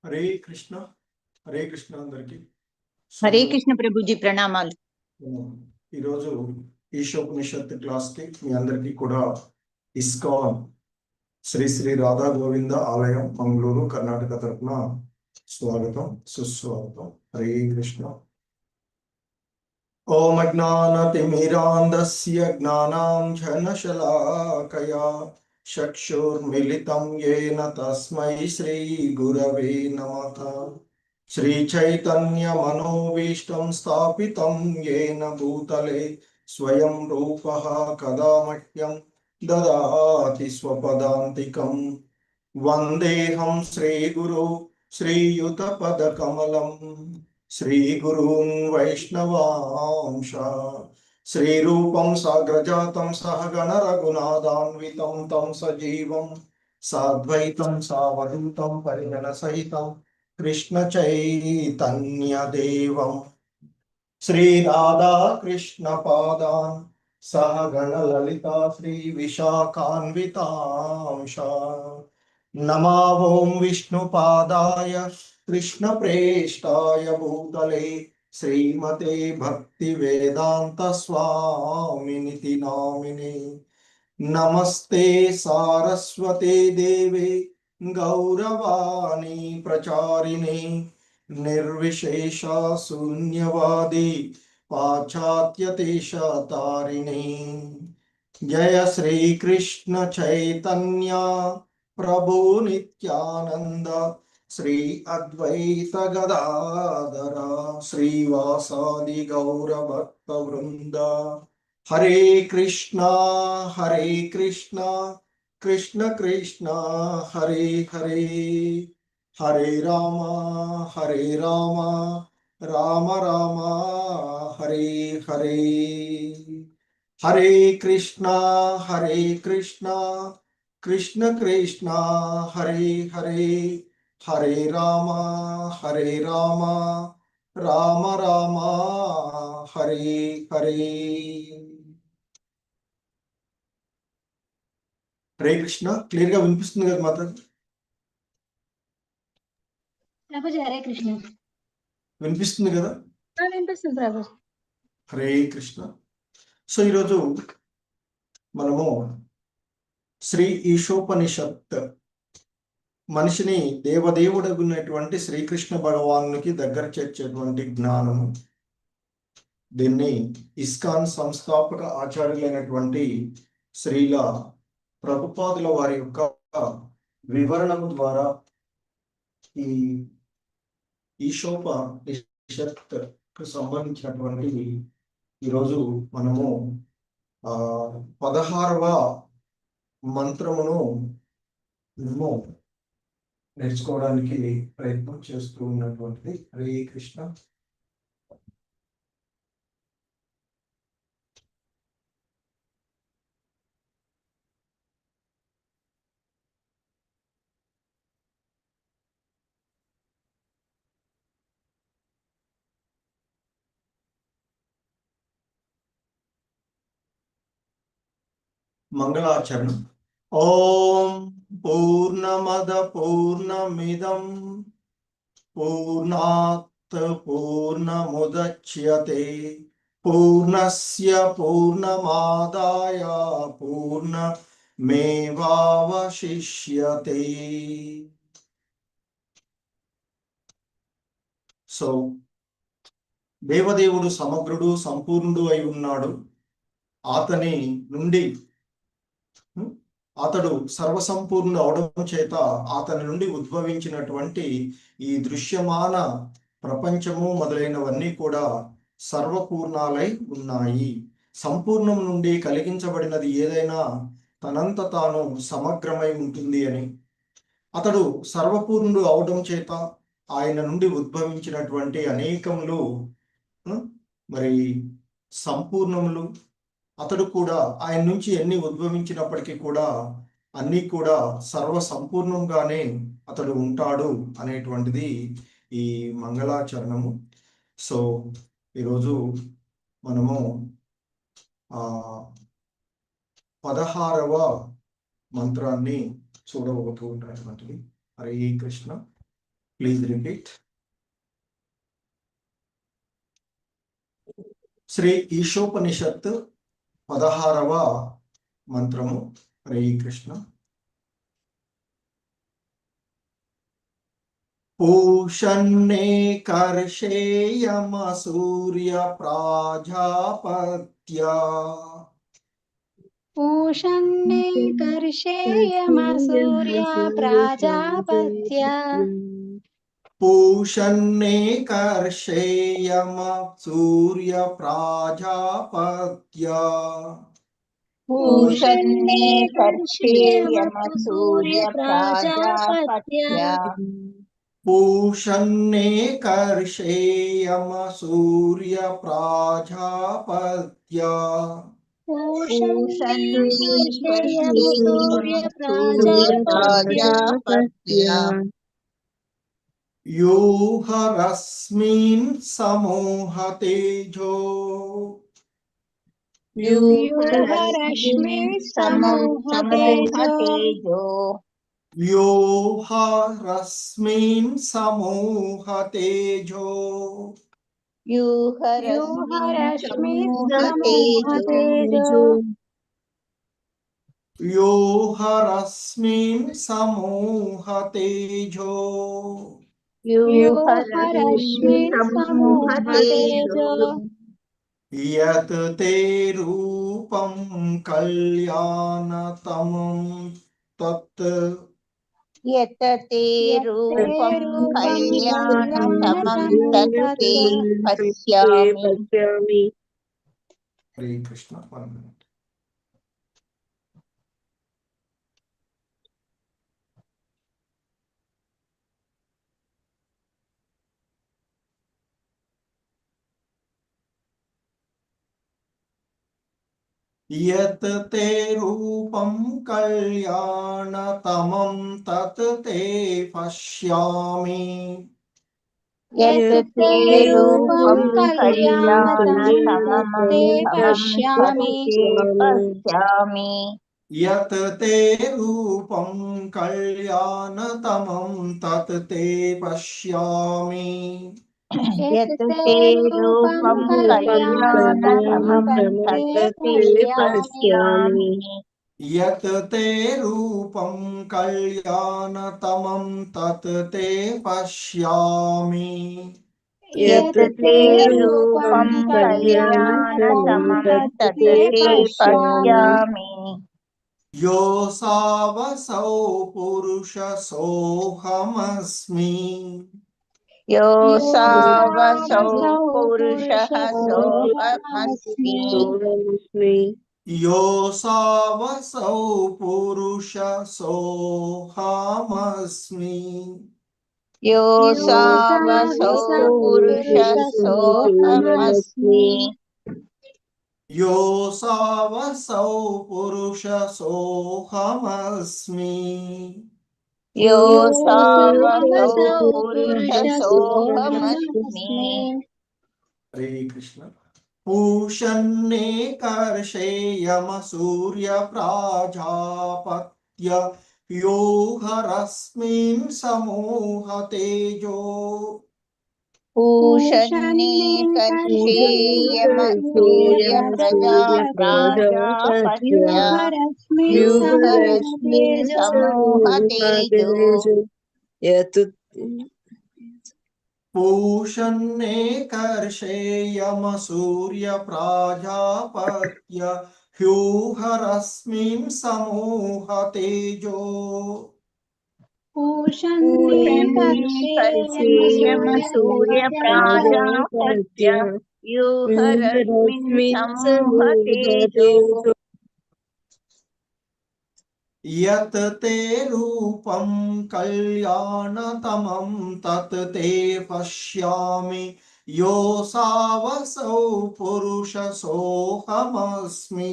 హరే కృష్ణ. హరే కృష్ణ అందరికి. హరే కృష్ణ ప్రభుజీ, ప్రణామాలు. ఈరోజు ఈశోపనిషత్ క్లాస్కి మీ అందరికీ కూడా ఇస్కాన్ శ్రీ శ్రీ రాధా గోవింద ఆలయం మంగళూరు కర్ణాటక తరఫున స్వాగతం, సుస్వాగతం. హరే కృష్ణ. ఓం అజ్ఞానతిమిరాంధస్య జ్ఞానాంజనశలాకయా చక్షుర్మిలితం యేన తస్మై శ్రీ గురవే నమః. శ్రీచైతన్యమనోభీష్టం స్థాపితం యేన భూతలే స్వయం రూపః కదా మహ్యం దదాతి స్వపదాంతికం. వందేహం శ్రీగురు శ్రీయుతపదకమలం శ్రీగురూన్ వైష్ణవాంశ శ్రీరూపం సాగ్రజాతం సహగణ రఘునాథాన్వితం తం సజీవం సాద్వైతం సావధూతం పరిజన సహితం కృష్ణ చైతన్యదేవం శ్రీరాధా కృష్ణ పాదాన్ సహగణ లలితా శ్రీ విశాఖాన్వితాంశ. నమో ఓం విష్ణుపాదాయ కృష్ణ ప్రేష్టాయ భూతలే శ్రీమతే భక్తి వేదాంత స్వామినితి నామినే. నమస్తే సారస్వతే దేవే గౌరవాణి ప్రచారిణే నిర్విశేష శూన్యవాది పాశ్చాత్యదేశతారిణే. జయ శ్రీకృష్ణ చైతన్య ప్రభు నిత్యానంద శ్రీ అద్వైత గదాధర శ్రీవాసాది గౌర భక్త వృంద. హరే కృష్ణ కృష్ణ కృష్ణ హరే హరే, హరే రామ రామ రామ హరే హరే. హరే కృష్ణ కృష్ణ కృష్ణ హరే హరే, హరే రామ రామ రామ హరే హరే. హరే కృష్ణ. క్లియర్ గా వినిపిస్తుంది కదా మాతాజీ? ప్రభుజీ హరే కృష్ణ. వినిపిస్తుంది కదా? వినిపిస్తుంది ప్రభుజీ. హరే కృష్ణ. సో ఈరోజు మనము శ్రీ ఈశోపనిషత్ మనిషిని దేవదేవుడగున్నటువంటి శ్రీకృష్ణ భగవానునికి దగ్గర చేర్చేటువంటి జ్ఞానము, దీన్ని ఇస్కాన్ సంస్థాపక ఆచార్యులైనటువంటి శ్రీల ప్రభుపాదుల వారి యొక్క వివరణము ద్వారా ఈ ఈశోపనిషత్కు సంబంధించినటువంటి ఈరోజు మనము 16వ మంత్రమును మేము నేర్చుకోవడానికి ప్రయత్నం చేస్తూ ఉన్నటువంటిది. హరే కృష్ణ. మంగళాచరణం. ఓం పూర్ణమద పూర్ణమిదం పూర్ణాత్ పూర్ణముదచ్యతే పూర్ణస్య పూర్ణమాదాయ పూర్ణమేవావశిష్యతే. సో దేవదేవుడు సమగ్రుడు సంపూర్ణుడు అయి ఉన్నాడు. అతని నుండి అతడు సర్వసంపూర్ణుడు అవడం చేత అతని నుండి ఉద్భవించినటువంటి ఈ దృశ్యమాన ప్రపంచము మొదలైనవన్నీ కూడా సర్వపూర్ణాలై ఉన్నాయి. సంపూర్ణం నుండి కలిగించబడినది ఏదైనా తనంత తాను సమగ్రమై ఉంటుంది అని, అతడు సర్వపూర్ణుడు అవడం చేత ఆయన నుండి ఉద్భవించినటువంటి అనేకములు మరి సంపూర్ణములు, అతడు కూడా ఆయన నుంచి ఎన్ని ఉద్భవించినప్పటికీ కూడా అన్నీ కూడా సర్వ సంపూర్ణంగానే అతడు ఉంటాడు అనేటువంటిది ఈ మంగళాచరణము. సో ఈరోజు మనము 16వ మంత్రాన్ని చూడబోతూ ఉన్నటువంటిది. హరే కృష్ణ. Please repeat. శ్రీ ఈశోపనిషత్ 16వ మంత్రము. హరే కృష్ణ. పూషన్నే కర్షేయమ సూర్య ప్రాజాపత్య. పూషన్నే కర్షేయమ సూర్య ప్రాజాపత్య. పూషన్నే కర్షేయమ సూర్య ప్రాజాపత్య. పూషన్నే కర్షేయమ సూర్య ప్రాజాపత్య. పూషన్నే కర్షేయమ సూర్య ప్రాజాపత్య. పూషన్నే కర్షేయమ సూర్య ప్రాజాపత్య. యూహరస్మిన్ సమూహతేజో. యూహరశ్మిన్ సమూహతేజో. యూహరస్మిన్ సమూహతేజో. యూహరశ్మిన్ సమూహతేజో. యూహరస్మిన్ సమూహతేజో. యూహరశ్మిన్ సమూహతేజో. యత్ తే రూపం కళ్యాణతమం తత్. యత్ తే రూపం కళ్యాణతమం తత్ తే పశ్యామి. హరే కృష్ణ. 1 minute. యత్ తే రూపం కళ్యాణతమం తత్ తే పశ్యామి. యత్ తే రూపం కళ్యాణతమం తే తత్ పశ్యామి. పశ్యామి. యత్ తే రూపం కళ్యాణతమం తత్ తే పశ్యామి. యత్ తే రూపం కళ్యాణతమం తత్ తే పశ్యామి. యత్ తే రూపం కళ్యాణతమం తత్ తే పశ్యామి. యత్ తే రూపం కళ్యాణతమం తత్ తే పశ్యామి. యోసావసౌ పురుష సోహమస్మి. యోసావసౌ పురుషః సోహమస్మి. యోసావసౌ పురుష సోహమస్మి. యోసావసౌ పురుషః సోహమస్మి. యోసావసౌ పురుష సోహమస్మి. యోసావసౌ పురుషః సోహమస్మి. హరే కృష్ణ. పూషన్నే కర్షేయమ సూర్య ప్రాజాపత్య. యోహరస్మిన్ సమూహతేజో. పూషన్నే కర్షేయమ సూర్య ప్రాజాపత్య. యూహరస్మిన్ సమూహతేజో. పూషన్నే కర్షేయమ సూర్య ప్రాజాపత్య. హ్యూహరస్మిన్ సమూహతేజో. పూషన్నే కర్షేయమ సూర్య ప్రాజాపత్య. యూహరస్మిన్ సమూహతేజో. యత్ తే రూపం కళ్యాణతమం తత్ తే పశ్యామి. యోసావసౌ పురుష సోహమస్మి.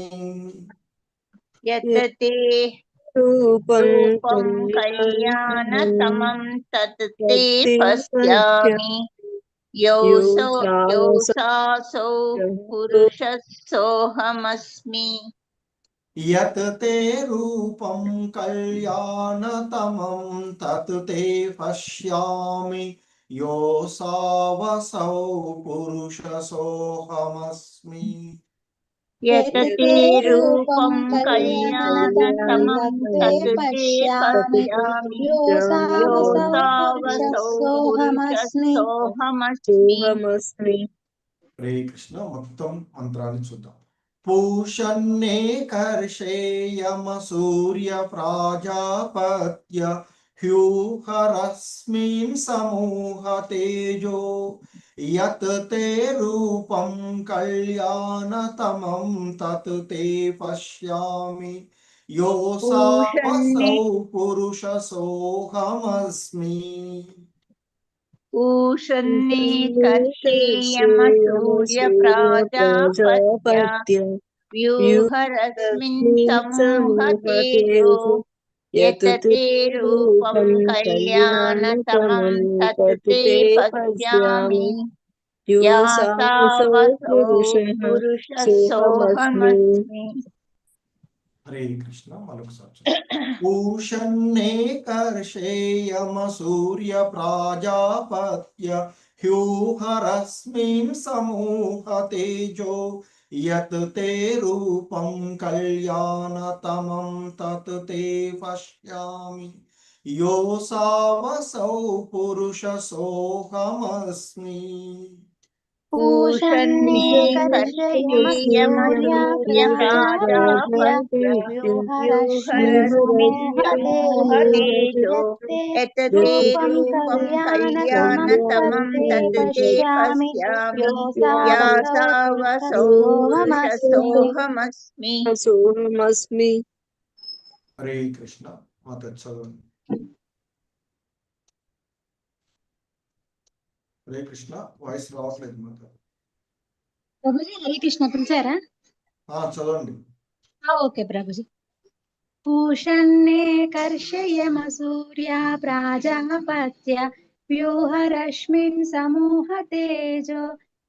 యత్ తే రూపం కళ్యాణతమం తత్ తే పశ్యామి. యోసాసౌ పురుషः సోహమస్మి. यत् ते रूपं कल्याणतमं तत् ते पश्यामि योऽसावसौ पुरुषसोऽहमस्मि यत् ते रूपं कल्याणतमं कल्याणतमं तत् ते तत् ते पश्यामि पश्यामि योऽसावसौ योऽसावसौ पुरुषसोऽहमस्मि पुरुषसोऽहमस्मि हरे कृष्ण మొత్తం మంత్రాన్ని చూద్దాం పూషన్నే కర్షేయమ సూర్య ప్రాజాపత్య హ్యూహరస్మిన్ సమూహ తేజో యత్ తే రూపం కళ్యాణతమం తత్ తే పశ్యామి पूषन्ने యోసావసౌ పురుషసోహమస్మి पूषन्ने कर्षेयमसूर्यप्राजापत्य व्यूहरस्मिन् समूहतेजो यत् ते रूपं कल्याणतमं तत् ते पश्यामि यासावसौ पुरुषसोऽहमस्मि హరే కృష్ణ మరొకసారి పూషన్నే కర్షేయమ సూర్య ప్రాజాపత్య హ్యూహరస్మిన్ సమూహ తేజో యత్ తే రూపం కళ్యాణతమం తత్ తే పశ్యామి యోసావసౌ పురుషసోహమస్మి पूषन्ने कर्षेयमसूर्यप्राजापत्य व्यूहरश्मिन् समूहतेजो व्यूहरश्मिन्समूहतेजो यत्ते यत् ते रूपं रूपं कल्याणतमं तत्ते कल्याणतमं तत् ते पश्यामि पश्यामि योऽसावसौ यासावसौ पुरुषसोऽहमस्मि पुरुषसोऽहमस्मि హరే కృష్ణ మాత చదవండి హరే కృష్ణ వాయిస్ రావట్లేదు మాత ప్రభుజీ హరే కృష్ణ పిలిచారా చదవండి ఓకే ప్రభుజీ పూషన్నే కర్షయమసూర్యా ప్రాజాపత్య వ్యూహరశ్మిన్ సమూహతేజో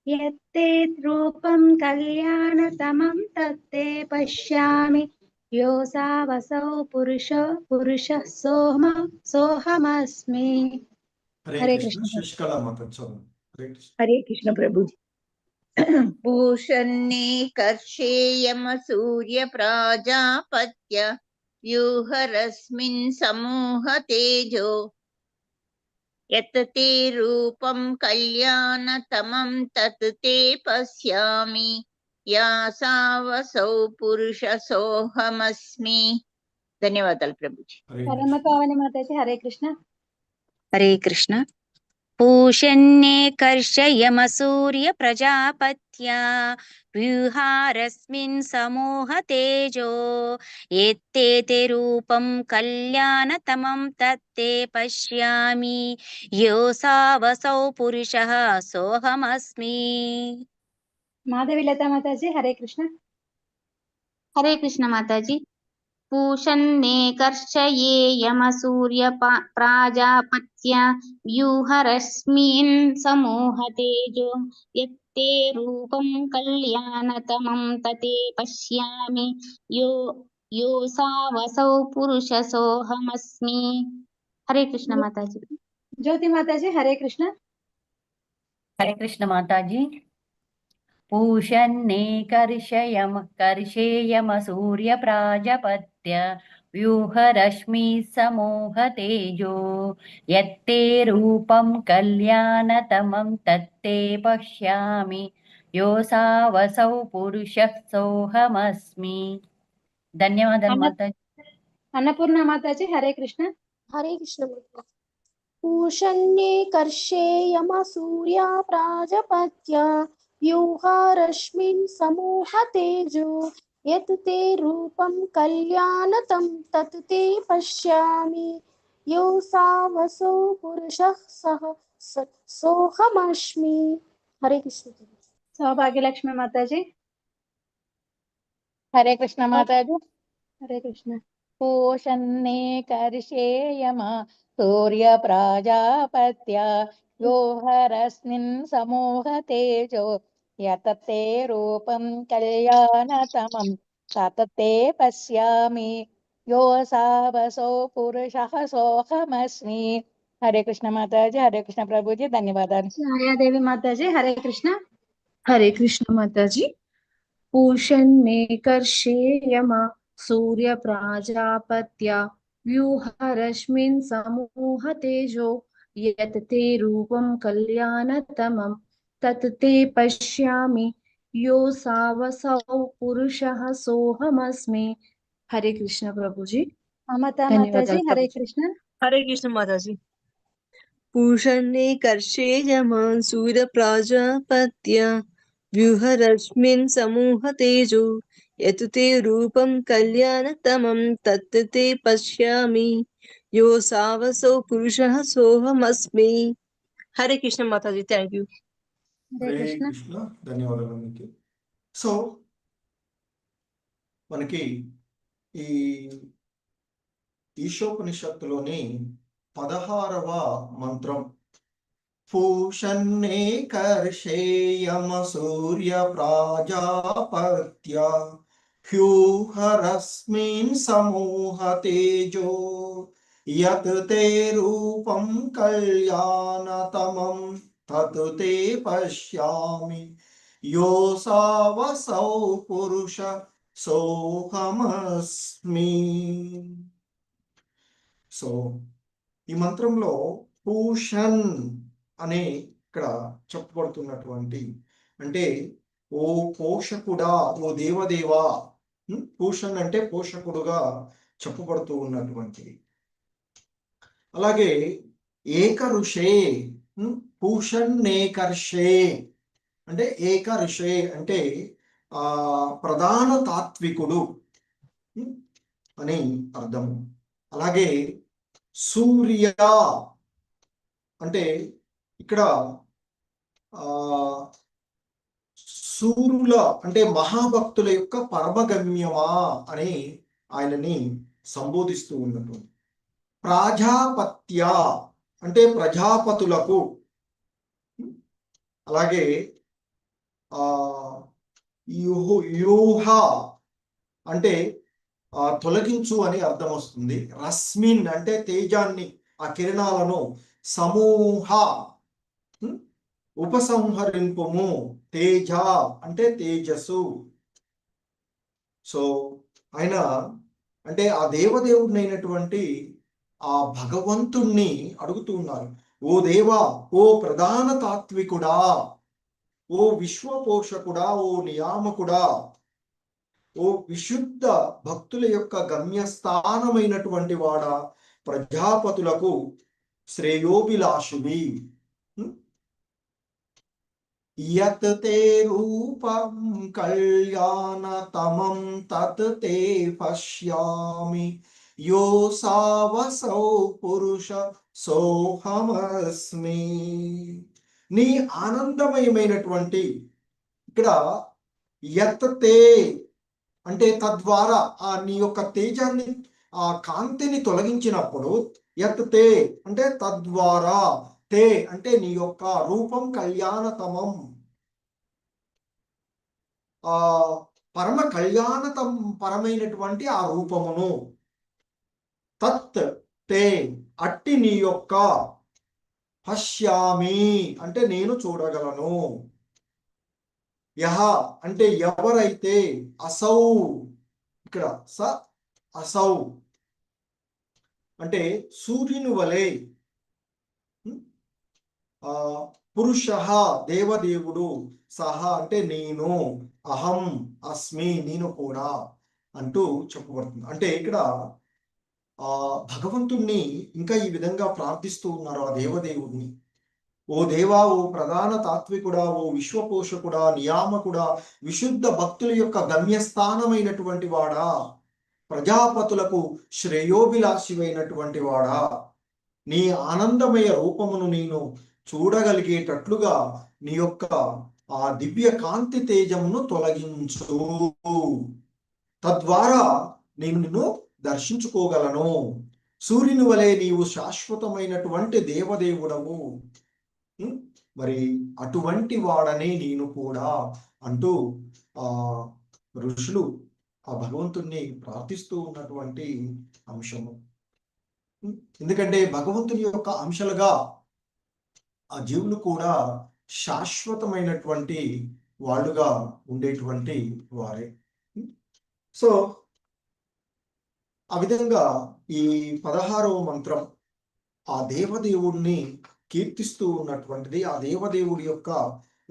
యత్తే రూపం కళ్యాణతమం తత్తే పశ్యామి యోసావసౌ పురుషः సోహమస్మి హరే హరే కృష్ణ కృష్ణ శశికళ మాత చదవండి హరే కృష్ణ हरे कृष्ण प्रभु पूषन्ने कर्षेयमसूर्यप्राजापत्य व्यूहरस्मिन् समूहतेजो यत् ते रूपं कल्याणतमं तत् ते पश्यामि यासावसौ पुरुषसोऽहमस्मि ధన్యవాదాలు ప్రభుజీ హరే పరమ కృష్ణ పావని మాతాజీ హరే కృష్ణ హరే కృష్ణ పూషన్నే కర్షయమసూర్య ప్రజాపత్య వ్యూహారస్మిన్ సమూహ తేజో ఎత్తేతే రూపం కళ్యాణతమం తత్తే పశ్యామి యోసావసౌ పురుషః సోహమస్మి మాధవి లతా మాతాజీ హరే కృష్ణ హరే కృష్ణ మాతాజీ పూషన్నే కర్షయేయమసూర్య ప్రాజాపత్య వ్యూహరశ్మిన్ సమూహతేజో యత్తే రూపం కళ్యాణతమం తతే పశ్యామి యోసావసౌ పురుషసోహమస్మి హరే కృష్ణ మాతాజీ జ్యోతి మాతాజీ హరే కృష్ణ హరే కృష్ణ మాతాజీ పూషన్నే కర్షేయమ సూర్య ప్రాజపత్య వ్యూహరశ్మి సమూహ తేజో యత్తే రూపం కళ్యాణతమం తత్తే పశ్యామి యోసావసౌ పురుషః సోహమస్మి ధన్యవాదాలు మాతాజీ అన్నపూర్ణ మాతాజీ హరే కృష్ణ హరే కృష్ణ పూషన్నే కర్షేయమసూర్యా ప్రాజపత్య వ్యూహరశ్మిన్ సమూహ తేజో యత్ తే రూపం కళ్యాణతం తత్ తే పశ్యామి యోసావసౌ పురుషః సోహమస్మి హరే కృష్ణ సౌభాగ్యలక్ష్మి మాతాజీ హరే కృష్ణ మాతాజీ హరే కృష్ణ పూషన్నే కర్షేయమ సూర్య ప్రాజాపత్య వ్యూహరస్మిన్ సమూహ తేజో యతతే రూపం కళ్యాణతమం తతే పశ్యామి యోసావసౌ పురుషః సోహమస్మి. హరే కృష్ణ మాతాజీ, హరే కృష్ణ ప్రభుజీ, ధన్యవాదాలు. ఛాయాదేవి మాతాజీ హరే కృష్ణ. హరే కృష్ణ మాతాజీ. పూషన్నేకర్షేయమ సూర్య ప్రాజాపత్య వ్యూహరశ్మిన్ సమూహ తేజో యత్ తే రూపం కళ్యాణతమం తత్ తే పశ్యామి యోసావసౌ పురుషః సోహమస్మి. హరే కృష్ణ ప్రభుజీ. మమతా మాతాజీ ధన్యవాదాలు హరే ప్రభుజీ. కృష్ణ. హరే కృష్ణ మాతాజీ. పూషణే కర్షేయమాన్ సూర్య ప్రాజాపత్య వ్యూహరశ్మిన్ సమూహ తేజో యత్ తే రూపం కళ్యాణతమం తత్ తే పశ్యామి యోసావసౌ పురుషః సోహమస్మి. హరే కృష్ణ మాతాజీ. Thank you. హరే హరే కృష్ణ. కృష్ణ. ధన్యవాదాలు మీకు. సో మనకి ఈ ఈశోపనిషత్తులోని 16వ మంత్రం పూషన్నే కర్షేయమ సూర్య ప్రాజాపత్య హ్యూహరస్మిన్ సమూహ తేజో యత్ తే రూపం కళ్యాణతమం తత్ తే పశ్యామి యోసావసౌ పురుష సోహమస్మి. సో ఈ మంత్రంలో పూషన్ అనే ఇక్కడ చెప్పబడుతున్నటువంటి అంటే ఓ పోషకుడా, ఓ దేవదేవా. పూషన్ అంటే పోషకుడుగా చెప్పబడుతూ ఉన్నటువంటిది. అలాగే ఏక ఋషే, పూషన్ ఏకర్షే అంటే ఏక ఋషే అంటే ప్రధాన తాత్వికుడు అని అర్థం. అలాగే సూర్య అంటే ఇక్కడ సూర్యుల అంటే మహాభక్తుల యొక్క పరమగమ్యమా అని ఆయనని సంబోధిస్తూ ఉన్నట్టు. ప్రాజాపత్య అంటే ప్రజాపతులకు. అలాగే యూహ అంటే తొలగించు అని అర్థం వస్తుంది. రశ్మిన్ అంటే తేజాన్ని, ఆ కిరణాలను. సమూహ ఉపసంహరింపుము. తేజ అంటే తేజస్సు. సో ఆయన అంటే ఆ దేవదేవుడినైనటువంటి ఆ భగవంతుణ్ణి అడుగుతూ ఉన్నారు. ఓ దేవా, ఓ ప్రధాన తాత్వికుడా, ఓ విశ్వపోషకుడా, ఓ నియామకుడా, ఓ విశుద్ధ భక్తుల యొక్క గమ్యస్థానమైనటువంటి వాడా, ప్రజాపతులకు శ్రేయోభిలాషువి. యత్ తే రూపం కళ్యాణతమం తత్ తే పశ్యామి యోసావసౌ పురుష సోహమస్మి. నీ ఆనందమయమైనటువంటి ఇక్కడ యత్ తే అంటే తద్వారా ఆ నీ యొక్క తేజాన్ని, ఆ కాంతిని తొలగించినప్పుడు యత్ తే అంటే తద్వారా, తే అంటే నీ యొక్క రూపం కళ్యాణతమం పరమ కళ్యాణతం పరమైనటువంటి ఆ రూపమును. తత్ తే అట్టి నీ యొక్క పశ్యామి అంటే నేను చూడగలను. యహ అంటే ఎవరైతే, అసౌ ఇక్కడ స అసౌ అంటే సూర్యుని వలె, పురుష దేవదేవుడు, సహ అంటే నేను, అహం అస్మి నేను కూడా అంటూ చెప్పబడుతుంది. అంటే ఇక్కడ భగవంతుణ్ణి ఇంకా ఈ విధంగా ప్రార్థిస్తూ ఉన్నారు ఆ దేవదేవుడిని. ఓ దేవా, ఓ ప్రధాన తాత్వికుడా, ఓ విశ్వపోషకుడా, నియామకుడా, విశుద్ధ భక్తుల యొక్క గమ్యస్థానమైనటువంటి వాడా, ప్రజాపతులకు శ్రేయోభిలాషివైనటువంటి వాడా, నీ ఆనందమయ రూపమును నేను చూడగలిగేటట్లుగా నీ యొక్క ఆ దివ్య కాంతి తేజమును తొలగించు. తద్వారా నేను నిన్ను దర్శించుకోగలను. సూర్యుని వలె నీవు శాశ్వతమైనటువంటి దేవదేవుడవు, మరి అటువంటి వాడనే నేను కూడా అంటూ ఋషులు ఆ భగవంతుణ్ణి ప్రార్థిస్తూ ఉన్నటువంటి అంశము. ఎందుకంటే భగవంతుని యొక్క అంశాలుగా ఆ జీవులు కూడా శాశ్వతమైనటువంటి వాళ్ళుగా ఉండేటువంటి వారే. సో ఆ విధంగా ఈ 16వ మంత్రం ఆ దేవదేవుడిని కీర్తిస్తూ ఉన్నటువంటిది, ఆ దేవదేవుడి యొక్క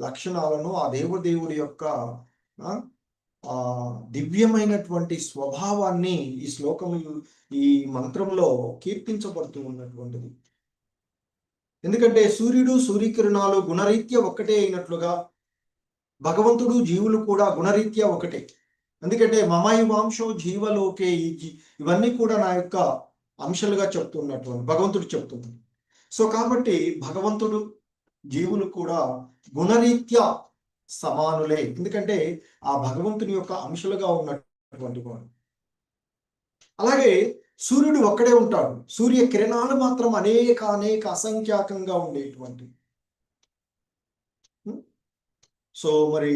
లక్షణాలను, ఆ దేవదేవుడి యొక్క దివ్యమైనటువంటి స్వభావాన్ని ఈ శ్లోకము, ఈ మంత్రంలో కీర్తించబడుతూ ఉన్నటువంటిది. ఎందుకంటే సూర్యుడు సూర్యకిరణాలు గుణరీత్యా ఒక్కటే అయినట్లుగా భగవంతుడు జీవులు కూడా గుణరీత్యా ఒకటే. ఎందుకంటే మమైవాంశో జీవలోకే, ఇవన్నీ కూడా నా యొక్క అంశాలుగా చెప్తున్నటువంటి భగవంతుడు చెప్తున్నాడు. సో కాబట్టి భగవంతుడు జీవులు కూడా గుణరీత్యా సమానులే. ఎందుకంటే ఆ భగవంతుని యొక్క అంశాలుగా ఉన్నటువంటి వాడు. అలాగే సూర్యుడు ఒక్కడే ఉంటాడు, సూర్య కిరణాలు మాత్రం అనేక అసంఖ్యాకంగా ఉండేటువంటి. సో మరి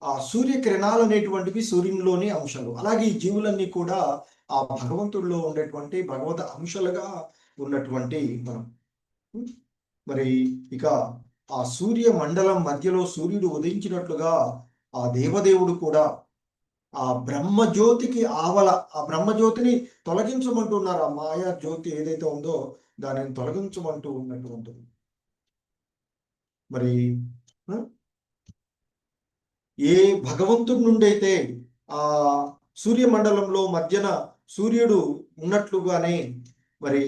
ఆ సూర్య కిరణాలు అనేటువంటివి సూర్యునిలోని అంశాలు. అలాగే ఈ జీవులన్నీ కూడా ఆ భగవంతుడిలో ఉండేటువంటి భగవత అంశాలుగా ఉన్నటువంటి మనం. మరి ఇక ఆ సూర్య మండలం మధ్యలో సూర్యుడు ఉదయించినట్లుగా ఆ దేవదేవుడు కూడా ఆ బ్రహ్మజ్యోతికి ఆ బ్రహ్మజ్యోతిని తొలగించమంటున్నారు. ఆ మాయా జ్యోతి ఏదైతే ఉందో దానిని తొలగించమంటూ ఉన్నటువంటిది. మరి ఏ భగవంతుడి నుండి అయితే ఆ సూర్యమండలంలో మధ్యన సూర్యుడు ఉన్నట్లుగానే మరి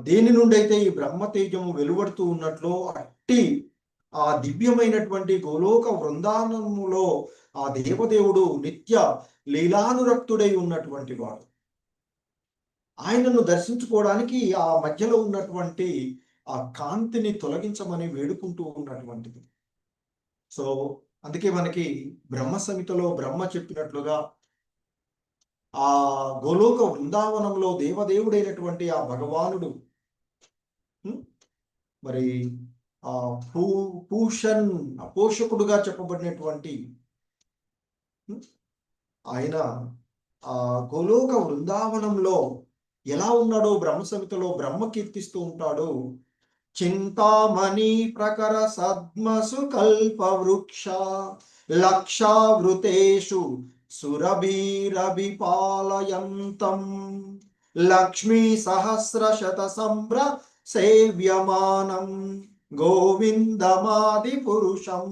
దేని నుండి అయితే ఈ బ్రహ్మ తేజము వెలువడుతూ ఉన్నట్లు అట్టి ఆ దివ్యమైనటువంటి గోలోక వృందావనములో ఆ దేవదేవుడు నిత్య లీలానురక్తుడై ఉన్నటువంటి వాడు. ఆయనను దర్శించుకోవడానికి ఆ మధ్యలో ఉన్నటువంటి ఆ కాంతిని తొలగించమని వేడుకుంటూ ఉన్నటువంటిది. సో అందుకే మనకి బ్రహ్మ సంహితలో బ్రహ్మ చెప్పినట్లుగా ఆ గోలోక వృందావనంలో దేవదేవుడైనటువంటి ఆ భగవానుడు మరి ఆ పోషకుడుగా చెప్పబడినటువంటి ఆయన ఆ గోలోక వృందావనంలో ఎలా ఉన్నాడో బ్రహ్మ సంహితలో బ్రహ్మ కీర్తిస్తూ ఉంటాడు. చింతామణి ప్రకర సద్మసు కల్ప వృక్ష లక్షావృతేషు సురభీరభిపాలయంతం లక్ష్మీ సహస్రశత సంభ్ర సేవ్యమానం గోవిందమాది పురుషం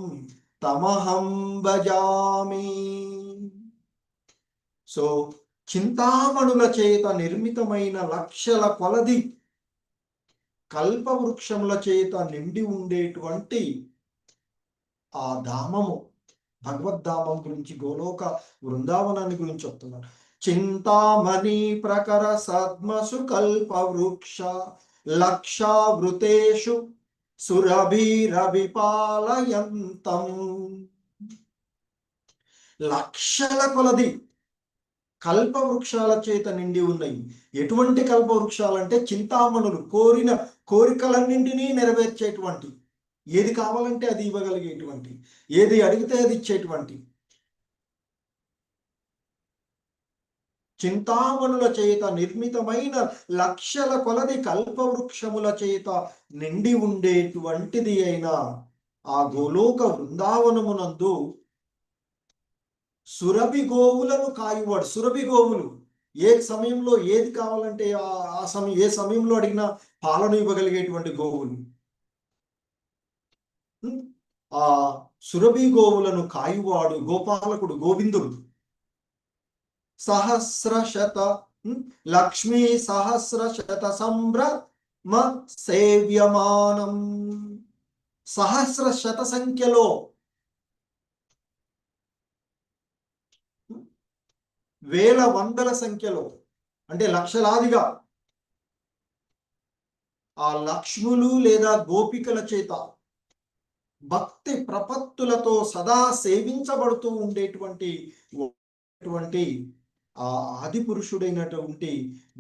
తమహం భజామి. సో చింతామణుల చేత నిర్మితమైన లక్షల కొలది కల్పవృక్షముల చేత నిండి ఉండేటువంటి ఆ ధామము, భగవద్ధామం గురించి, గోలోక బృందావనాన్ని గురించి చెప్తున్నారు. చింతామణి ప్రకర సద్మసు కల్పవృక్ష లక్షావృతేషు సురభీరభిపాలయంతం. లక్షల కొలది కల్పవృక్షాల చేత నిండి ఉన్నాయి. ఎటువంటి కల్పవృక్షాలంటే చింతామణులు, కోరిన కోరికలన్నింటినీ నెరవేర్చేటువంటి, ఏది కావాలంటే అది ఇవ్వగలిగేటువంటి, ఏది అడిగితే అది ఇచ్చేటువంటి చింతామణుల చేత నిర్మితమైన లక్షల కొలది కల్పవృక్షముల చేత నిండి ఉండేటువంటిది అయిన ఆ గోలోక వృందావనమునందు సురభి గోవులను కాయువాడు. సురభి గోవులు ఏ సమయంలో ఏది కావాలంటే ఆ సమయం, ఏ సమయంలో అడిగినా పాలను ఇవ్వగలిగేటువంటి గోవులు. ఆ సురభి గోవులను కాయువాడు గోపాలకుడు గోవిందుడు. సహస్రశత లక్ష్మీ సహస్రశత సంభ్రమ సేవ్యమానం. సహస్రశత సంఖ్యలో, వేల వందల సంఖ్యలో, అంటే లక్షలాదిగా ఆ లక్ష్ములు లేదా గోపికల చేత భక్తి ప్రపత్తులతో సదా సేవించబడుతూ ఉండేటువంటి ఆ ఆది పురుషుడైనటువంటి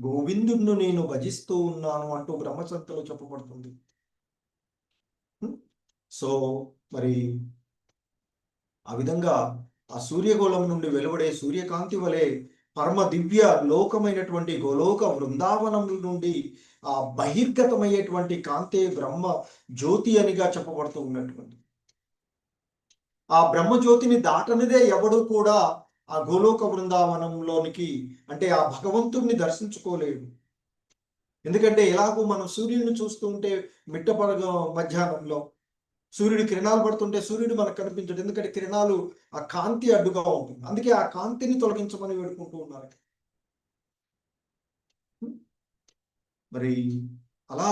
గోవిందుడిని నేను భజిస్తూ ఉన్నాను అంటూ బ్రహ్మసంహితలో చెప్పబడుతుంది. సో మరి ఆ విధంగా ఆ సూర్యగోళం నుండి వెలువడే సూర్యకాంతి వలె పరమ దివ్య లోకమైనటువంటి గోలోక వృందావనం నుండి ఆ బహిర్గతమయ్యేటువంటి కాంతే బ్రహ్మ జ్యోతి అనిగా చెప్పబడుతూ ఉన్నటువంటి ఆ బ్రహ్మజ్యోతిని దాటనిదే ఎవడు కూడా ఆ గోలోక బృందావనంలోనికి అంటే ఆ భగవంతుడిని దర్శించుకోలేడు. ఎందుకంటే ఎలాగో మనం సూర్యుడిని చూస్తూ ఉంటే మిట్టపడగ మధ్యాహ్నంలో సూర్యుడి కిరణాలు పడుతుంటే సూర్యుడు మనకు కనిపించడు. ఎందుకంటే కిరణాలు ఆ కాంతి అడ్డుగా ఉంటుంది. అందుకే ఆ కాంతిని తొలగించమని వేడుకుంటూ ఉన్నారు. మరి అలా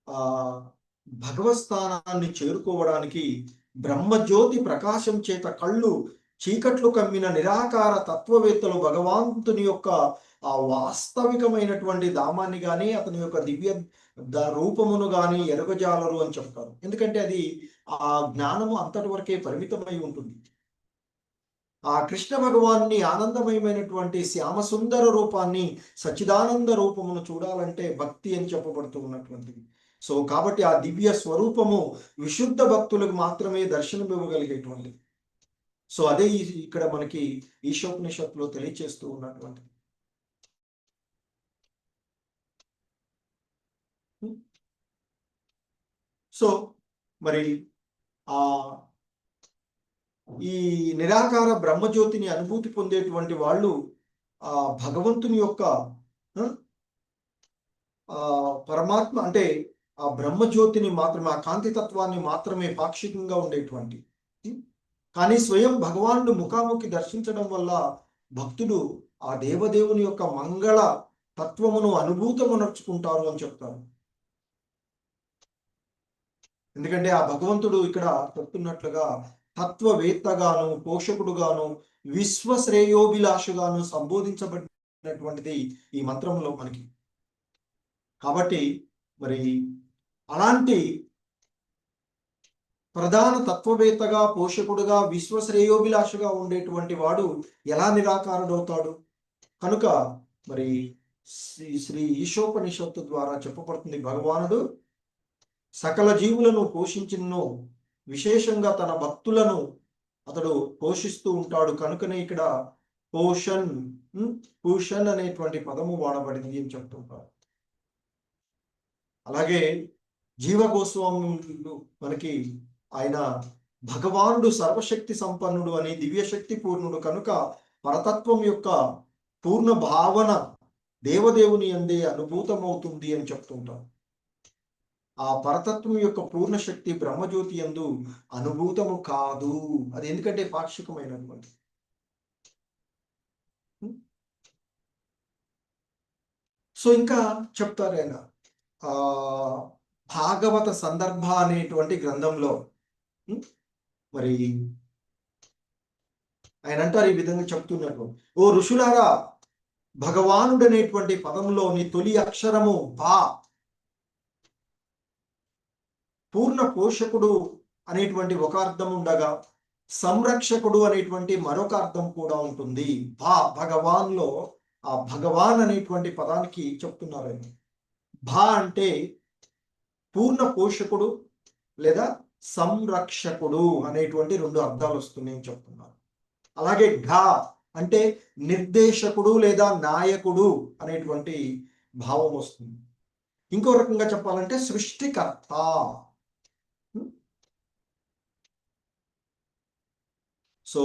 ఆ భగవత్ స్థానాన్ని చేరుకోవడానికి బ్రహ్మజ్యోతి ప్రకాశం చేత కళ్ళు చీకట్లు కమ్మిన నిరాకార తత్వవేత్తలు భగవంతుని యొక్క ఆ వాస్తవికమైనటువంటి ధామాన్ని గాని అతని యొక్క దివ్య రూపమును గాని ఎరగజాలరు అని చెప్తారు. ఎందుకంటే అది ఆ జ్ఞానము అంతటి వరకే పరిమితమై ఉంటుంది. ఆ కృష్ణ భగవాన్ని ఆనందమయమైనటువంటి శ్యామసుందర రూపాన్ని సచ్చిదానంద రూపమును చూడాలంటే భక్తి అని చెప్పబడుతూ ఉన్నటువంటిది. సో కాబట్టి ఆ దివ్య స్వరూపము విశుద్ధ భక్తులకు మాత్రమే దర్శనం ఇవ్వగలిగేటువంటిది. సో అదే ఇక్కడ మనకి ఈశోపనిషత్తులో తెలియచేస్తూ ఉన్నటువంటిది. సో మరి ఆ ఈ నిరాకార బ్రహ్మజ్యోతిని అనుభూతి పొందేటువంటి వాళ్ళు ఆ భగవంతుని యొక్క పరమాత్మ అంటే ఆ బ్రహ్మజ్యోతిని మాత్రమే ఆ కాంతితత్వాన్ని మాత్రమే పాక్షికంగా ఉండేటువంటి కానీ స్వయం భగవానుడు ముఖాముఖి దర్శించడం వల్ల భక్తుడు ఆ దేవదేవుని యొక్క మంగళ తత్వమును అనుభూతమునర్చుకుంటారు అని చెప్తారు. ఎందుకంటే ఆ భగవంతుడు ఇక్కడ చెప్తున్నట్లుగా తత్వవేత్తగాను పోషకుడుగాను విశ్వశ్రేయోభిలాషుగాను సంబోధించబడినటువంటిది ఈ మంత్రంలో మనకి. కాబట్టి మరి అలాంటి ప్రధాన తత్వవేత్తగా పోషకుడుగా విశ్వశ్రేయోభిలాషుగా ఉండేటువంటి వాడు ఎలా నిరాకారుడవుతాడు? కనుక మరి శ్రీ ఈశోపనిషత్తు ద్వారా చెప్పబడుతుంది భగవానుడు సకల జీవులను పోషించినను విశేషంగా తన భక్తులను అతడు పోషిస్తూ ఉంటాడు. కనుకనే ఇక్కడ పూషన్ అనేటువంటి పదము వాడబడింది అని చెప్తుంటారు. అలాగే జీవగోస్వాములు మనకి ఆయన భగవానుడు సర్వశక్తి సంపన్నుడు అని దివ్యశక్తి పూర్ణుడు కనుక పరతత్వం యొక్క పూర్ణ భావన దేవదేవుని అందే అనుభూతమవుతుంది అని చెప్తుంటాం. ఆ పరతత్వం యొక్క పూర్ణ శక్తి బ్రహ్మజ్యోతి యందు అనుభూతము కాదు. అది ఎందుకంటే పాక్షికమైనటువంటి. సో ఇంకా చెప్తారు ఆయన భాగవత సందర్భ అనేటువంటి గ్రంథంలో మరి ఆయన అంటారు ఈ విధంగా చెప్తున్నట్టు, ఓ ఋషులారా, భగవానుడు అనేటువంటి పదంలోని తొలి అక్షరము భా, పూర్ణ పోషకుడు అనేటువంటి ఒక అర్థం ఉండగా సంరక్షకుడు అనేటువంటి మరొక అర్థం కూడా ఉంటుంది. భగవాన్లో ఆ భగవాన్ అనేటువంటి పదానికి చెప్తున్నారు ఆయన. భా అంటే పూర్ణ పోషకుడు లేదా సంరక్షకుడు అనేటువంటి రెండు అర్థాలు వస్తున్నాయని చెప్తున్నారు. అలాగే ఘా అంటే నిర్దేశకుడు లేదా నాయకుడు అనేటువంటి భావం వస్తుంది. ఇంకో రకంగా చెప్పాలంటే సృష్టికర్త. సో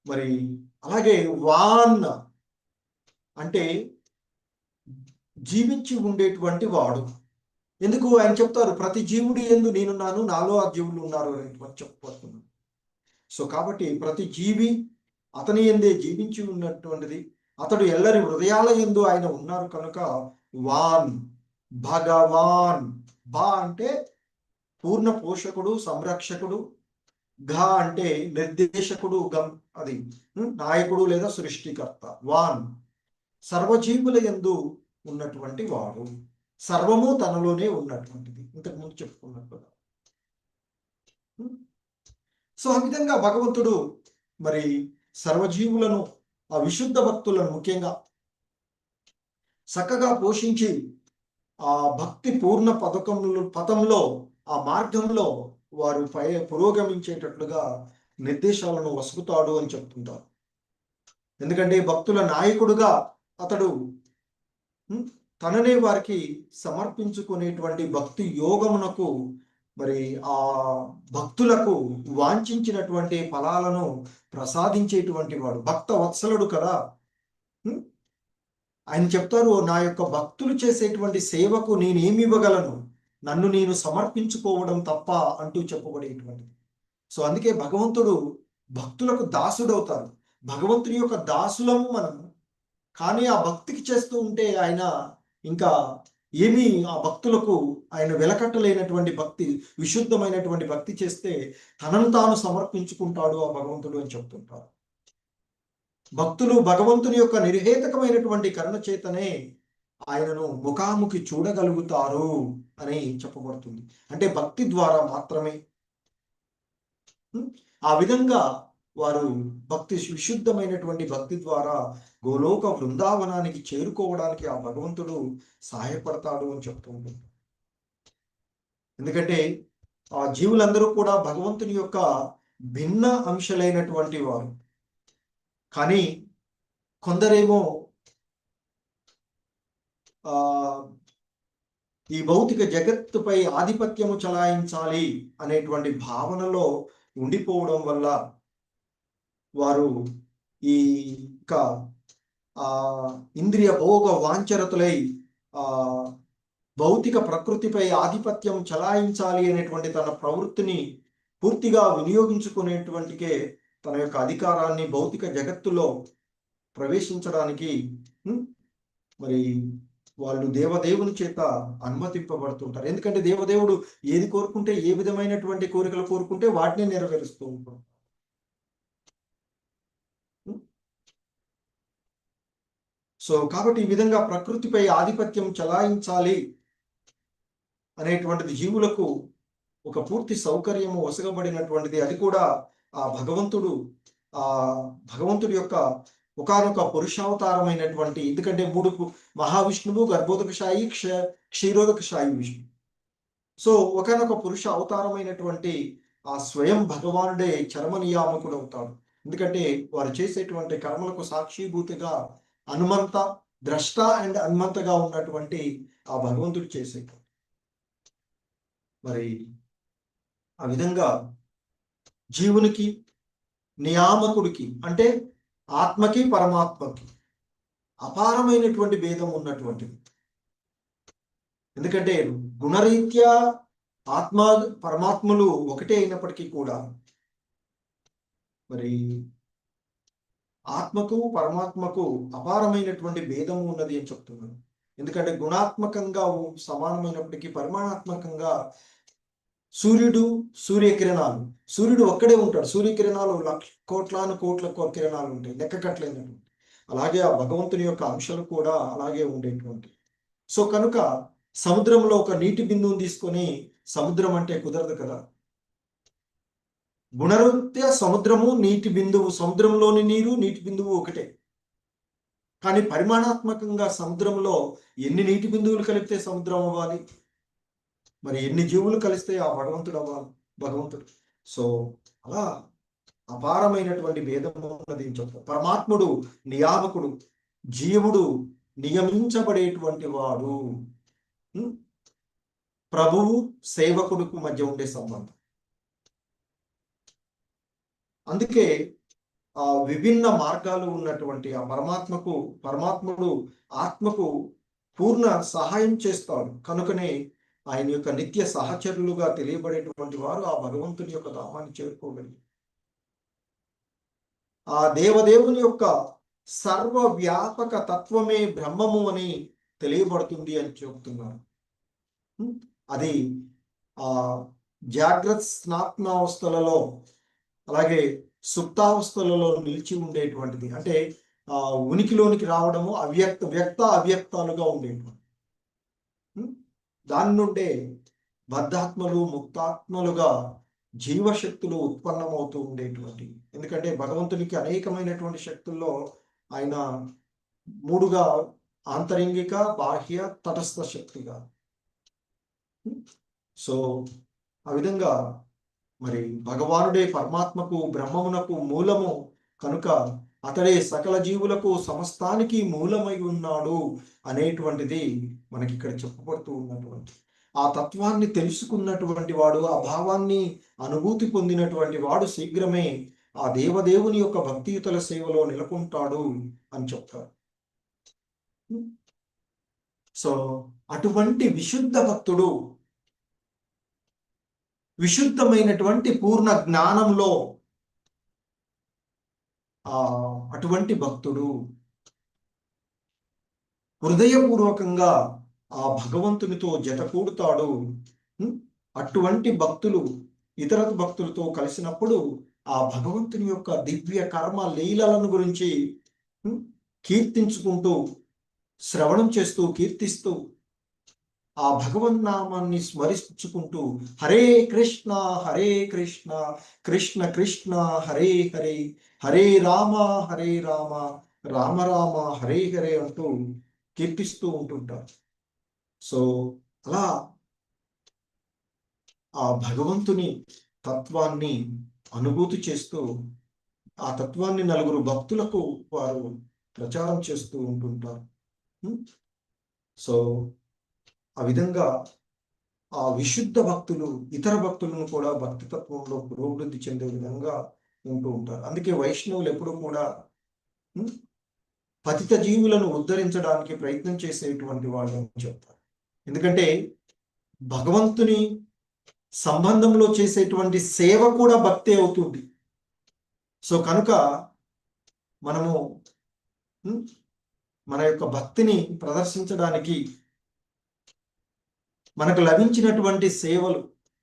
మరి అలాగే వాన్ అంటే జీవించి ఉండేటువంటి వాడు. ఎందుకు ఆయన చెప్తారు ప్రతి జీవుడి యందు నేనున్నాను, నాలో ఆ జీవులు ఉన్నారు అనేటువంటి చెప్పబడుతున్నాను. సో కాబట్టి ప్రతి జీవి అతని యందే జీవించి ఉన్నటువంటిది, అతడు ఎల్లరి హృదయాల యందు ఆయన ఉన్నారు కనుక వాన్ భగవాన్. భా అంటే పూర్ణ పోషకుడు సంరక్షకుడు, ఘ అంటే నిర్దేశకుడు, అది నాయకుడు లేదా సృష్టికర్త. వాన్ సర్వజీవుల యందు ఉన్నటువంటి వాడు, సర్వము తనలోనే ఉన్నటువంటిది. ఇంతకుముందు చెప్పుకున్నట్టుగా. సో ఆ విధంగా భగవంతుడు మరి సర్వజీవులను ఆ విశుద్ధ భక్తులను ముఖ్యంగా చక్కగా పోషించి ఆ భక్తి పూర్ణ పథంలో ఆ మార్గంలో వారు పురోగమించేటట్లుగా నిర్దేశాలను వసుకుతాడు అని చెప్తుంటారు. ఎందుకంటే భక్తుల నాయకుడుగా అతడు తననే వారికి సమర్పించుకునేటువంటి భక్తి యోగమునకు మరి ఆ భక్తులకు వాంఛించినటువంటి ఫలాలను ప్రసాదించేటువంటి వాడు భక్త వత్సలుడు కదా. ఆయన చెప్తారు, నా యొక్క భక్తులు చేసేటువంటి సేవకు నేనేమి ఇవ్వగలను, నన్ను నేను సమర్పించుకోవడం తప్ప అంటూ చెప్పబడేటువంటిది. సో అందుకే భగవంతుడు భక్తులకు దాసుడవుతాడు. భగవంతుని యొక్క దాసులము మనము. కానీ ఆ భక్తికి చేస్తూ ఉంటే ఆయన ఇంకా ఏమీ ఆ భక్తులకు ఆయన వెలకట్టలేనటువంటి భక్తి, విశుద్ధమైనటువంటి భక్తి చేస్తే తనను తాను సమర్పించుకుంటాడు ఆ భగవంతుడు అని చెప్తుంటారు. భక్తులు భగవంతుని యొక్క నిర్హేతకమైనటువంటి కరుణ చేతనే ఆయనను ముఖాముఖి చూడగలుగుతారు అని చెప్పబడుతుంది. అంటే భక్తి ద్వారా మాత్రమే. ఆ విధంగా వారు భక్తి, విశుద్ధమైనటువంటి భక్తి ద్వారా గోలోక బృందావనానికి చేరుకోవడానికి ఆ భగవంతుడు సహాయపడతాడు అని చెప్తూ ఉంటుంది. ఎందుకంటే ఆ జీవులందరూ కూడా భగవంతుని యొక్క భిన్న అంశాలైనటువంటి వారు. కానీ కొందరేమో ఈ భౌతిక జగత్తుపై ఆధిపత్యము చలాయించాలి అనేటువంటి భావనలో ఉండిపోవడం వల్ల వారు ఈ ఇంద్రియ భోగ వాంఛరతులై భౌతిక ప్రకృతిపై ఆధిపత్యం చలాయించాలి అనేటువంటి తన ప్రవృత్తిని పూర్తిగా వినియోగించుకునేటువంటికే తన యొక్క అధికారాన్ని భౌతిక జగత్తులో ప్రవేశించడానికి మరి వాళ్ళు దేవదేవుని చేత అనుమతింపబడుతుంటారు. ఎందుకంటే దేవదేవుడు ఏది కోరుకుంటే, ఏ విధమైనటువంటి కోరికలు కోరుకుంటే వాటిని నెరవేరుస్తూ ఉంటారు. సో కాబట్టి ఈ విధంగా ప్రకృతిపై ఆధిపత్యం చలాయించాలి అనేటువంటిది జీవులకు ఒక పూర్తి సౌకర్యము వసగబడినటువంటిది. అది కూడా ఆ భగవంతుడి యొక్క ఒకానొక పురుషావతారమైనటువంటి, ఎందుకంటే 3 మహావిష్ణువు, గర్భోదకశాయి, క్షీరోదకశాయి విష్ణు. సో ఒకానొక పురుష అవతారమైనటువంటి ఆ స్వయం భగవానుడే చరమ నియామకుడు అవుతాడు. ఎందుకంటే వారు చేసేటువంటి కర్మలకు సాక్షిభూతిగా హనుమంత, ద్రష్ట అండ్ హనుమంతగా ఉన్నటువంటి ఆ భగవంతుడు చేసే మరి ఆ విధంగా జీవునికి, నియామకుడికి, అంటే ఆత్మకి పరమాత్మకి అపారమైనటువంటి భేదం ఉన్నటువంటిది. ఎందుకంటే గుణరీత్యా ఆత్మ పరమాత్మలు ఒకటే అయినప్పటికీ కూడా మరి ఆత్మకు పరమాత్మకు అపారమైనటువంటి భేదము ఉన్నది అని చెప్తున్నాను. ఎందుకంటే గుణాత్మకంగా సమానమైనప్పటికీ పరిమాణాత్మకంగా సూర్యుడు, సూర్యకిరణాలు, సూర్యుడు ఒక్కడే ఉంటాడు, సూర్యకిరణాలు కోట్లాను కోట్ల కిరణాలు ఉంటాయి, లెక్క కట్టలేనటువంటి. అలాగే ఆ భగవంతుని యొక్క అంశాలు కూడా అలాగే ఉండేటువంటి. సో కనుక సముద్రంలో ఒక నీటి బిందువుని తీసుకొని సముద్రం అంటే కుదరదు కదా. గుణరీత్యా సముద్రము, నీటి బిందువు, సముద్రంలోని నీరు, నీటి బిందువు ఒకటే. కానీ పరిమాణాత్మకంగా సముద్రంలో ఎన్ని నీటి బిందువులు కలిపితే సముద్రం అవ్వాలి, మరి ఎన్ని జీవులు కలిస్తే ఆ భగవంతుడు అవ్వాలి భగవంతుడు. సో అలా అపారమైనటువంటి భేదము ఉన్నది అని చెప్తారు. పరమాత్ముడు నియామకుడు, జీవుడు నియమించబడేటువంటి వాడు. ప్రభువు సేవకుడుకు మధ్య ఉండే సంబంధం. అందుకే ఆ విభిన్న మార్గాలు ఉన్నటువంటి ఆ పరమాత్ముడు ఆత్మకు పూర్ణ సహాయం చేస్తాడు. కనుకనే ఆయన యొక్క నిత్య సహచరులుగా తెలియబడేటువంటి వారు ఆ భగవంతుని యొక్క ధామాన్ని చేరుకోగలిగారు. ఆ దేవదేవుని యొక్క సర్వవ్యాపక తత్వమే బ్రహ్మము అని తెలియబడుతుంది అని చెబుతున్నారు. అది ఆ జాగ్రత్త స్నాత్మావస్థలలో, అలాగే సుప్తావస్థలలో నిలిచి ఉండేటువంటిది. అంటే ఉనికిలోనికి రావడము వ్యక్త అవ్యక్తాలుగా ఉండేటువంటి దాని నుండే బద్ధాత్మలు, ముక్తాత్మలుగా జీవశక్తులు ఉత్పన్నమవుతూ ఉండేటువంటి. ఎందుకంటే భగవంతునికి అనేకమైనటువంటి శక్తుల్లో ఆయన 3గా ఆంతరింగిక, బాహ్య, తటస్థ శక్తిగా. సో ఆ విధంగా మరి భగవానుడే పరమాత్మకు బ్రహ్మమునకు మూలము కనుక అతడే సకల జీవులకు సమస్తానికి మూలమై ఉన్నాడు అనేటువంటిది మనకి ఇక్కడ చెప్పబడుతూ ఉన్నటువంటి ఆ తత్వాన్ని తెలుసుకున్నటువంటి వాడు, ఆ భావాన్ని అనుభూతి పొందినటువంటి వాడు శీఘ్రమే ఆ దేవదేవుని యొక్క భక్తియుతల సేవలో నెలకొంటాడు అని చెప్తారు. సో అటువంటి విశుద్ధ భక్తుడు విశుద్ధమైనటువంటి పూర్ణ జ్ఞానంలో అటువంటి భక్తుడు హృదయపూర్వకంగా ఆ భగవంతునితో జతకూడుతాడు. అటువంటి భక్తులు ఇతర భక్తులతో కలిసినప్పుడు ఆ భగవంతుని యొక్క దివ్య కర్మ లీలలను గురించి కీర్తించుకుంటూ, శ్రవణం చేస్తూ, కీర్తిస్తూ ఆ భగవన్నామాన్ని స్మరించుకుంటూ హరే కృష్ణ కృష్ణ కృష్ణ హరే హరే, హరే రామ రామ రామ హరే హరే అంటూ కీర్తిస్తూ ఉంటుంటారు. సో అలా ఆ భగవంతుని తత్వాన్ని అనుభూతి చేస్తూ ఆ తత్వాన్ని నలుగురు భక్తులకు వారు ప్రచారం చేస్తూ ఉంటుంటారు. సో ఆ విధంగా ఆ విశుద్ధ భక్తులు ఇతర భక్తులను కూడా భక్తి తత్వంలో పురోభివృద్ధి చెందే విధంగా ఉంటూ ఉంటారు. అందుకే వైష్ణవులు ఎప్పుడు కూడా పతిత జీవులను ఉద్ధరించడానికి ప్రయత్నం చేసేటువంటి వాళ్ళు చెప్తారు. ఎందుకంటే భగవంతుని సంబంధంలో చేసేటువంటి సేవ కూడా భక్తి అవుతుంది. సో కనుక మనము మన యొక్క భక్తిని ప్రదర్శించడానికి మనకు లభించినటువంటి సేవలు,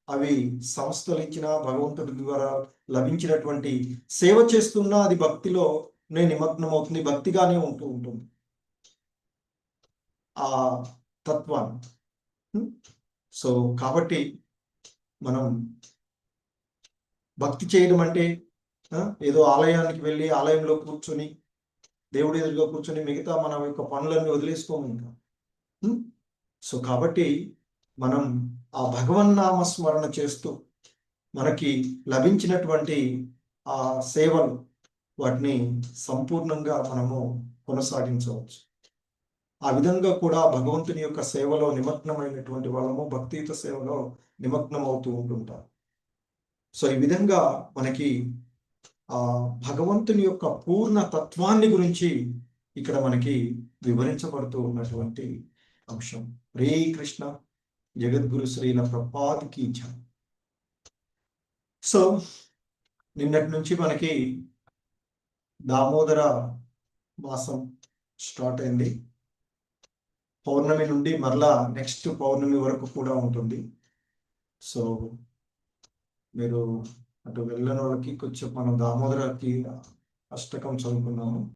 అవి సంస్థలు ఇచ్చిన భగవంతుడి ద్వారా లభించినటువంటి సేవ చేస్తున్నా అది భక్తిలో నిమగ్నం అవుతుంది, భక్తిగానే ఉంటుంది ఆ తత్వాన్ని. సో కాబట్టి మనం భక్తి చేయడం అంటే ఏదో ఆలయానికి వెళ్ళి ఆలయంలో కూర్చొని దేవుడి ఎదురుగా కూర్చొని మిగతా మన యొక్క పనులన్నీ వదిలేసుకోము. సో కాబట్టి మనం ఆ భగవన్నామ స్మరణ చేస్తూ మనకి లభించినటువంటి ఆ సేవలు వాటిని సంపూర్ణంగా మనము కొనసాగించవచ్చు. ఆ విధంగా కూడా భగవంతుని యొక్క సేవలో నిమగ్నమైనటువంటి వాళ్ళము భక్తియుత సేవలో నిమగ్నం అవుతూ ఉంటుంటారు. సో ఈ విధంగా మనకి ఆ భగవంతుని యొక్క పూర్ణ తత్వాన్ని గురించి ఇక్కడ మనకి వివరించబడుతూ ఉన్నటువంటి అంశం. హరే కృష్ణ, జగద్గురు శ్రీల ప్రభుపాదికి జై. సో నిన్నటి నుంచి మనకి దామోదర మాసం స్టార్ట్ అయింది. పౌర్ణమి నుండి మరలా నెక్స్ట్ పౌర్ణమి వరకు కూడా ఉంటుంది. సో మీరు అటు వెళ్ళని వాళ్ళకి కొంచెం మనం దామోదరకి అష్టకం చదువుకున్నాము.